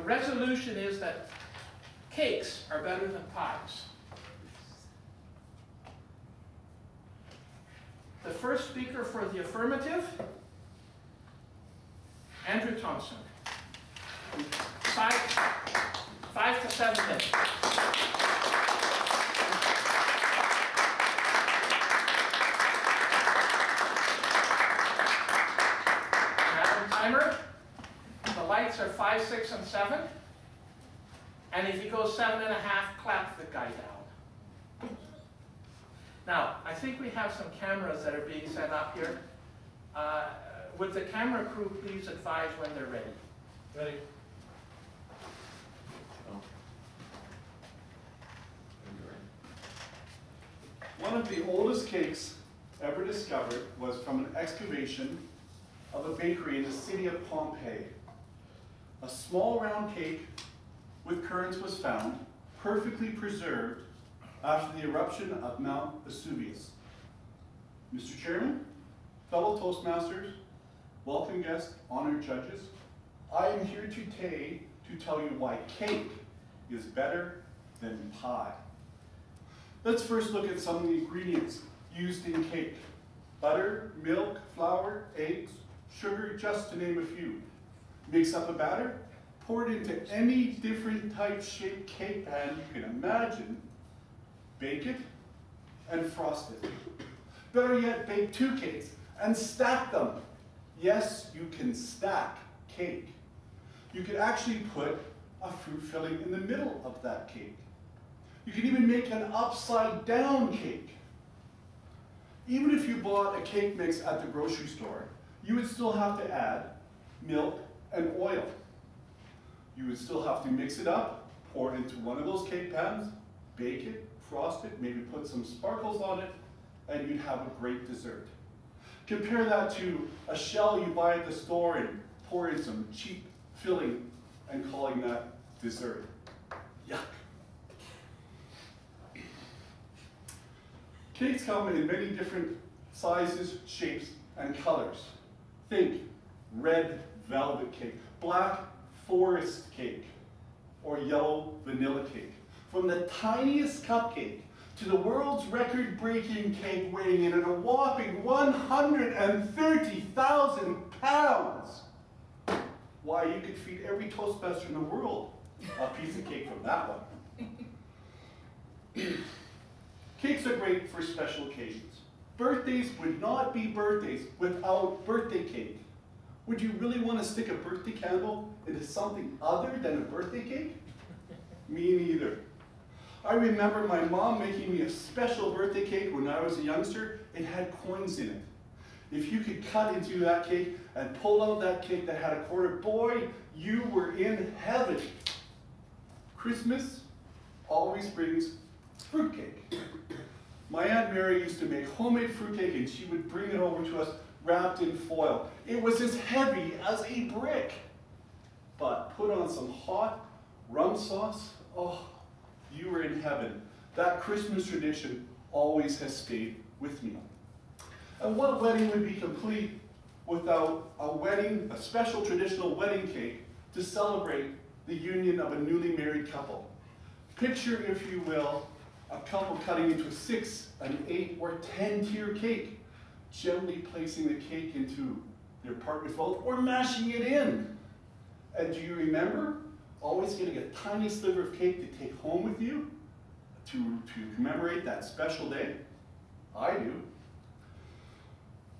resolution is that cakes are better than pies. The first speaker for the affirmative, Andrew Thompson. 5 to 7 minutes. Timer. The lights are 5, 6, and 7. And if you go 7.5, clap the guy down. Now, I think we have some cameras that are being set up here. Would the camera crew please advise when they're ready? Ready. One of the oldest cakes ever discovered was from an excavation of a bakery in the city of Pompeii. A small round cake with currants was found, perfectly preserved after the eruption of Mount Vesuvius. Mr. Chairman, fellow Toastmasters, welcome guests, honored judges, I am here today to tell you why cake is better than pie. Let's first look at some of the ingredients used in cake. Butter, milk, flour, eggs, sugar, just to name a few. Mix up a batter, pour it into any different type shaped cake pan you can imagine, bake it, and frost it. Better yet, bake 2 cakes and stack them. Yes, you can stack cake. You could actually put a fruit filling in the middle of that cake. You can even make an upside down cake. Even if you bought a cake mix at the grocery store, you would still have to add milk and oil. You would still have to mix it up, pour it into one of those cake pans, bake it, frost it, maybe put some sparkles on it, and you'd have a great dessert. Compare that to a shell you buy at the store and pour in some cheap filling and calling that dessert. Yuck. Cakes come in many different sizes, shapes, and colors. Think red velvet cake, black forest cake, or yellow vanilla cake. From the tiniest cupcake to the world's record-breaking cake weighing in at a whopping 130,000 pounds. Why, you could feed every Toastmaster in the world a piece of cake from that one. Cakes are great for special occasions. Birthdays would not be birthdays without birthday cake. Would you really want to stick a birthday candle into something other than a birthday cake? Me neither. I remember my mom making me a special birthday cake when I was a youngster. It had coins in it. If you could cut into that cake and pull out that cake that had a quarter, boy, you were in heaven. Christmas always brings fruitcake. My Aunt Mary used to make homemade fruitcake and she would bring it over to us wrapped in foil. It was as heavy as a brick. But put on some hot rum sauce, oh, you were in heaven. That Christmas tradition always has stayed with me. And what wedding would be complete without a special traditional wedding cake to celebrate the union of a newly married couple? Picture, if you will, a couple cutting into a 6, an 8, or 10-tier cake, gently placing the cake into their partner's mouth or mashing it in. And do you remember always getting a tiny sliver of cake to take home with you to commemorate that special day? I do.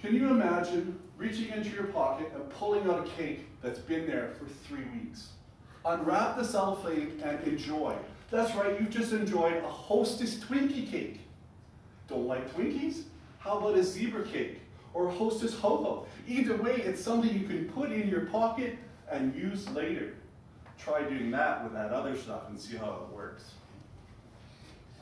Can you imagine reaching into your pocket and pulling out a cake that's been there for 3 weeks? Unwrap the cellophane and enjoy. That's right, you just enjoyed a Hostess Twinkie cake. Don't like Twinkies? How about a zebra cake or a Hostess Ho-Ho? Either way, it's something you can put in your pocket and use later. Try doing that with that other stuff and see how it works.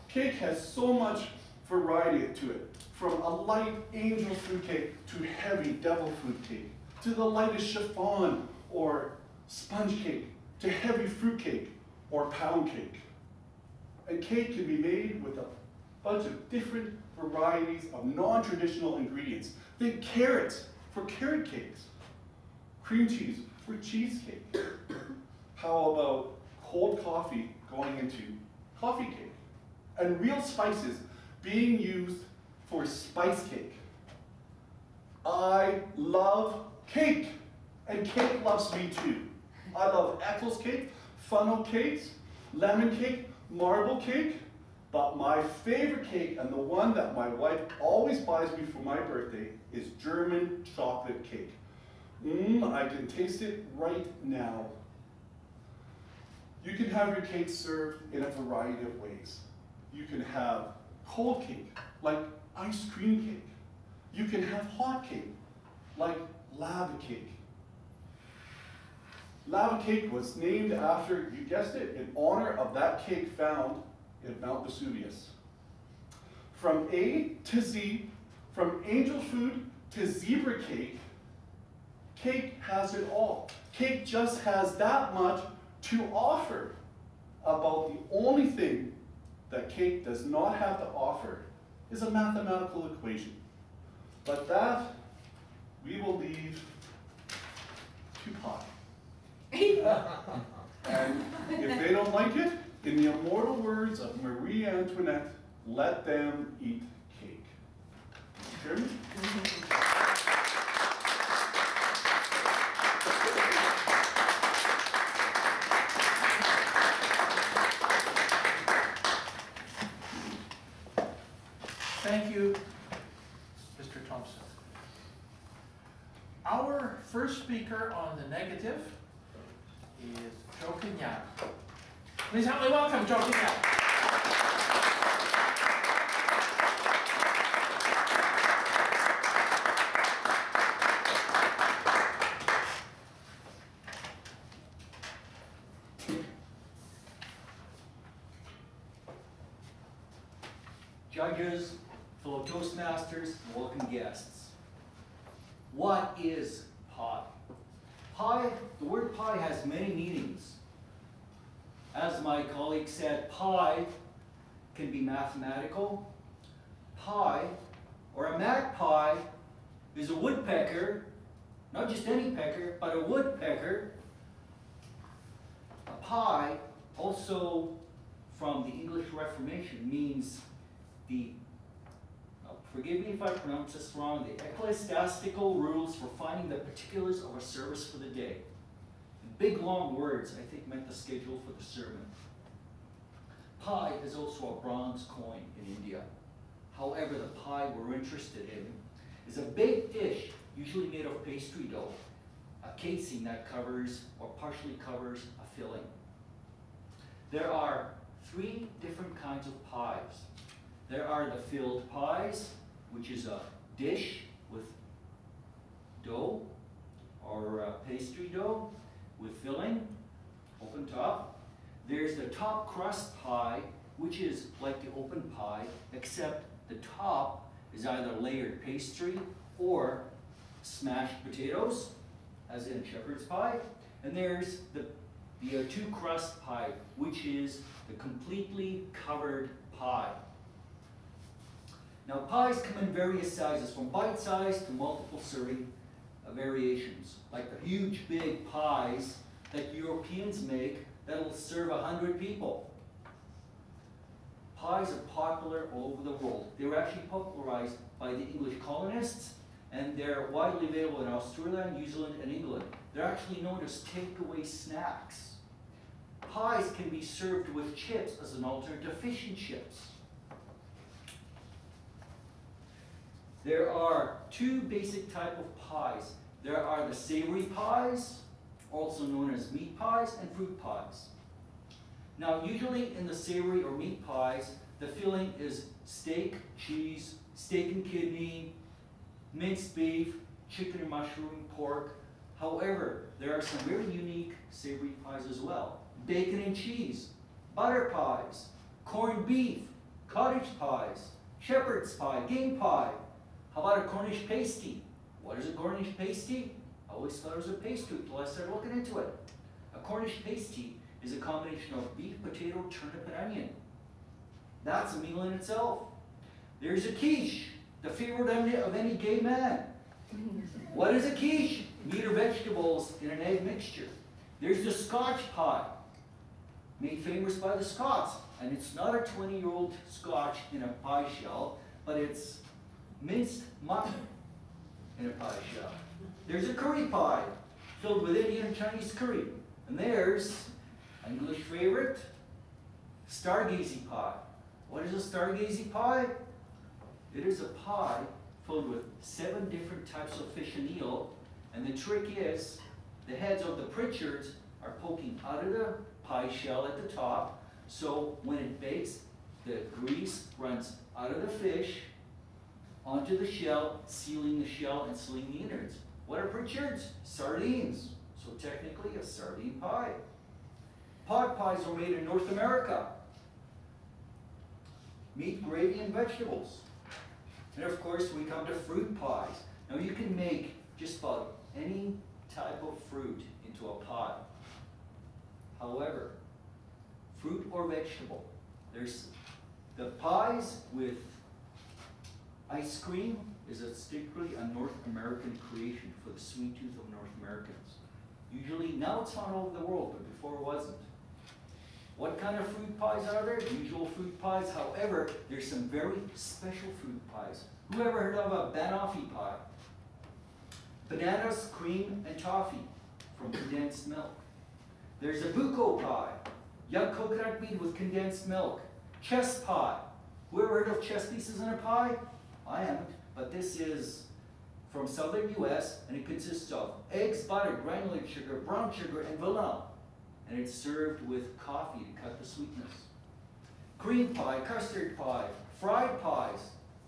Cake has so much variety to it, from a light angel food cake to heavy devil food cake, to the lightest chiffon or sponge cake, to heavy fruit cake or pound cake. And cake can be made with a bunch of different varieties of non-traditional ingredients. Think carrots for carrot cakes, cream cheese for cheesecake, How about cold coffee going into coffee cake? And real spices being used for spice cake. I love cake, and cake loves me too. I love Eccles cake, funnel cakes, lemon cake, marble cake, but my favorite cake, and the one that my wife always buys me for my birthday, is German chocolate cake. I can taste it right now. You can have your cake served in a variety of ways. You can have cold cake, like ice cream cake. You can have hot cake, like lava cake. Lava cake was named after, you guessed it, in honor of that cake found in Mount Vesuvius. From A to Z, from angel food to zebra cake, cake has it all. Cake just has that much to offer. About the only thing that cake does not have to offer is a mathematical equation. But that we will leave to pie. And if they don't like it, in the immortal words of Marie Antoinette, let them eat cake. Chairman? Thank you, Mr. Thompson. Our first speaker on the negative is Joe Kenyatta. Please help me welcome Joe Kenyatta. Judges, fellow Toastmasters, and welcome guests. What is pie? Pie, the word pie has many meanings. As my colleague said, pie can be mathematical. Pie, or a magpie, is a woodpecker, not just any pecker, but a woodpecker. A pie, also from the English Reformation, means the, forgive me if I pronounce this wrong, the ecclesiastical rules for finding the particulars of a service for the day. The big long words, I think, meant the schedule for the sermon. Pie is also a bronze coin in India. However, the pie we're interested in is a baked dish, usually made of pastry dough, a casing that covers or partially covers a filling. There are 3 different kinds of pies. There are the filled pies, which is a dish with dough or pastry dough with filling, open top. There's the top crust pie, which is like the open pie, except the top is either layered pastry or smashed potatoes, as in shepherd's pie. And there's the two crust pie, which is the completely covered pie. Now, pies come in various sizes, from bite-sized to multiple serving variations, like the huge big pies that Europeans make that'll serve 100 people. Pies are popular all over the world. They were actually popularized by the English colonists, and they're widely available in Australia, New Zealand, and England. They're actually known as takeaway snacks. Pies can be served with chips as an alternative to fish and chips. There are 2 basic types of pies. There are the savory pies, also known as meat pies, and fruit pies. Now, usually in the savory or meat pies, the filling is steak, cheese, steak and kidney, minced beef, chicken and mushroom, pork. However, there are some very unique savory pies as well. Bacon and cheese, butter pies, corned beef, cottage pies, shepherd's pie, game pie. How about a Cornish pasty? What is a Cornish pasty? I always thought it was a pastry until I started looking into it. A Cornish pasty is a combination of beef, potato, turnip, and onion. That's a meal in itself. There's a quiche, the favorite of any gay man. What is a quiche? Meat or vegetables in an egg mixture. There's the Scotch pie, made famous by the Scots. And it's not a 20-year-old Scotch in a pie shell, but it's minced mutton in a pie shell. There's a curry pie, filled with Indian and Chinese curry. And there's an English favorite, stargazy pie. What is a stargazy pie? It is a pie filled with 7 different types of fish and eel, and the trick is the heads of the Pritchards are poking out of the pie shell at the top, so when it bakes, the grease runs out of the fish onto the shell, sealing the shell and sealing the innards. What are Pritchards? Sardines. So technically a sardine pie. Pot pies are made in North America. Meat, gravy, and vegetables. And of course, we come to fruit pies. Now you can make just about any type of fruit into a pie. However, fruit or vegetable, there's the pies with ice cream is strictly a North American creation for the sweet tooth of North Americans. Usually, now it's found all over the world, but before it wasn't. What kind of fruit pies are there? Usual fruit pies. However, there's some very special fruit pies. Who ever heard of a banoffee pie? Bananas, cream, and toffee from condensed milk. There's a buko pie. Young coconut meat with condensed milk. Chess pie. Who ever heard of chess pieces in a pie? I haven't, but this is from southern US, and it consists of eggs, butter, granulated sugar, brown sugar, and vanilla. And it's served with coffee to cut the sweetness. Cream pie, custard pie, fried pies,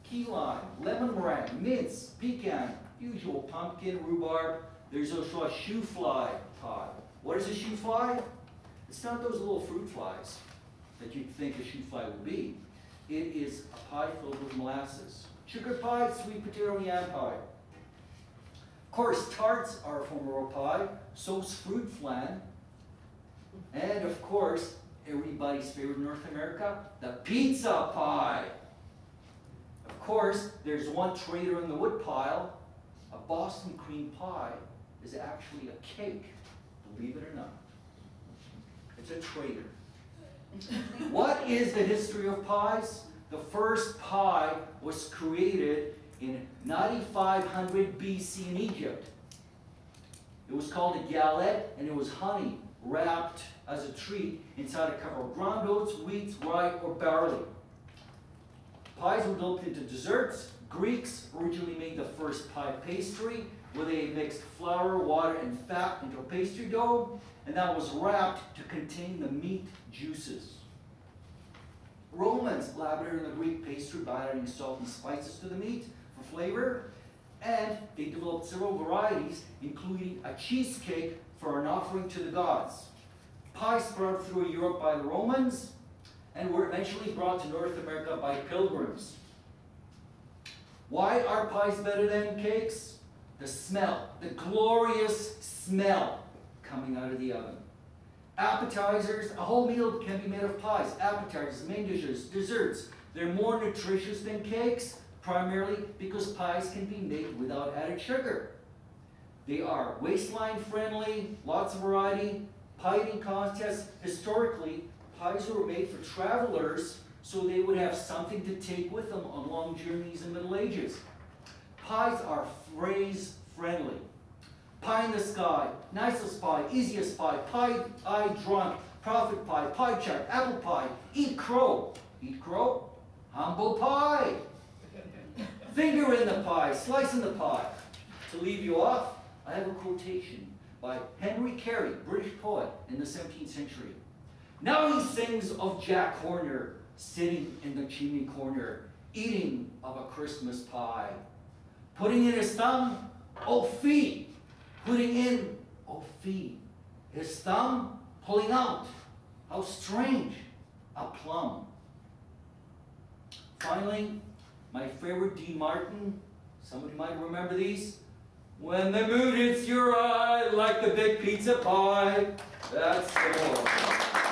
key lime, lemon meringue, mince, pecan, usual pumpkin, rhubarb. There's also a shoe fly pie. What is a shoe fly? It's not those little fruit flies that you'd think a shoe fly would be. It is a pie filled with molasses. Sugar pie, sweet potato yam pie. Of course, tarts are a form of a pie. So's fruit flan. And of course, everybody's favorite in North America, the pizza pie. Of course, there's one traitor in the woodpile. A Boston cream pie is actually a cake, believe it or not. It's a traitor. What is the history of pies? The first pie was created in 9500 BC in Egypt. It was called a galette, and it was honey wrapped as a treat inside a cover of ground oats, wheat, rye, or barley. Pies were developed into desserts. Greeks originally made the first pie pastry, where they mixed flour, water, and fat into a pastry dough, and that was wrapped to contain the meat juices. Romans elaborated on the Greek pastry by adding salt and spices to the meat for flavor, and they developed several varieties, including a cheesecake for an offering to the gods. Pies spread through Europe by the Romans, and were eventually brought to North America by pilgrims. Why are pies better than cakes? The smell, the glorious smell coming out of the oven. Appetizers, a whole meal can be made of pies. Appetizers, main dishes, desserts. They're more nutritious than cakes, primarily because pies can be made without added sugar. They are waistline friendly, lots of variety. Pie eating contests, historically, pies were made for travelers so they would have something to take with them on long journeys in the Middle Ages. Pies are phrase friendly. Pie in the sky, nicest pie, easiest pie, pie eye drunk, prophet pie, pie chart, apple pie, eat crow. Eat crow? Humble pie. Finger in the pie, slice in the pie. To leave you off, I have a quotation by Henry Carey, British poet in the 17th century. Now he sings of Jack Horner, sitting in the chimney corner, eating of a Christmas pie. Putting in his thumb, oh fee. Putting in, oh fee. His thumb pulling out. How strange, a plum. Finally, my favorite Dean Martin, somebody might remember these. When the moon hits your eye like the big pizza pie, that's the moral.